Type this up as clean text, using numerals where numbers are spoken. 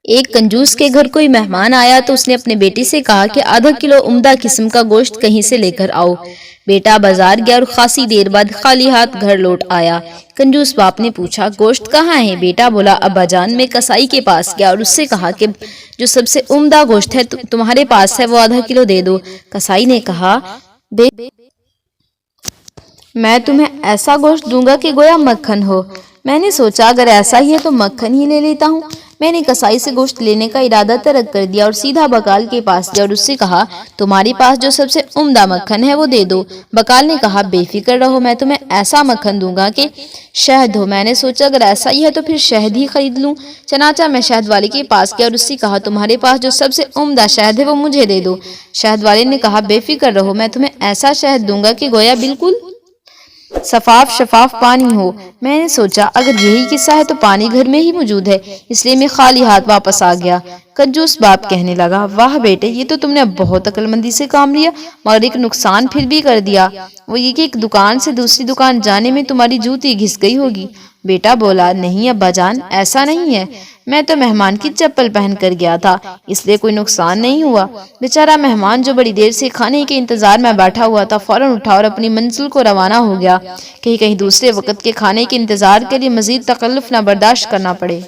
ایک کنجوس کے گھر کوئی مہمان آیا تو اس نے اپنے بیٹے سے کہا کہ آدھا کلو عمدہ قسم کا گوشت کہیں سے لے کر آؤ۔ بیٹا بازار گیا اور خاصی دیر بعد خالی ہاتھ گھر لوٹ آیا۔ کنجوس باپ نے پوچھا گوشت کہاں ہے؟ بیٹا بولا ابا جان میں کسائی کے پاس گیا اور اس سے کہا کہ جو سب سے عمدہ گوشت ہے تمہارے پاس ہے وہ آدھا کلو دے دو۔ کسائی نے کہا میں تمہیں ایسا گوشت دوں گا کہ گویا مکھن ہو۔ میں نے سوچا اگر ایسا ہی ہے تو مکھن ہی لے لیتا ہوں۔ میں نے کسائی سے گوشت لینے کا ارادہ ترک کر دیا اور سیدھا بقال کے پاس گیا اور اس سے کہا تمہارے پاس جو سب سے عمدہ مکھن ہے وہ دے دو۔ بقال نے کہا بے فکر رہو میں تمہیں ایسا مکھن دوں گا کہ شہد ہو۔ میں نے سوچا اگر ایسا ہی ہے تو پھر شہد ہی خرید لوں۔ چنانچہ میں شہد والے کے پاس گیا اور اس سے کہا تمہارے پاس جو سب سے عمدہ شہد ہے وہ مجھے دے دو۔ شہد والے نے کہا بے فکر رہو میں تمہیں ایسا شہد دوں گا کہ گویا بالکل صاف شفاف پانی ہو۔ میں نے سوچا اگر یہی قصہ ہے تو پانی گھر میں ہی موجود ہے، اس لیے میں خالی ہاتھ واپس آ گیا۔ کنجوس باپ کہنے لگا واہ بیٹے یہ تو تم نے بہت عقل مندی سے کام لیا، مگر ایک نقصان پھر بھی کر دیا، وہ یہ کہ ایک دکان سے دوسری دکان جانے میں تمہاری جوتی گھس گئی ہوگی۔ بیٹا بولا نہیں ابا جان ایسا نہیں ہے، میں تو مہمان کی چپل پہن کر گیا تھا اس لیے کوئی نقصان نہیں ہوا۔ بیچارہ مہمان جو بڑی دیر سے کھانے کے انتظار میں بیٹھا ہوا تھا فوراً اٹھا اور اپنی منزل کو روانہ ہو گیا، کہیں دوسرے وقت کے کھانے کے انتظار کے لیے مزید تکلف نہ برداشت کرنا پڑے۔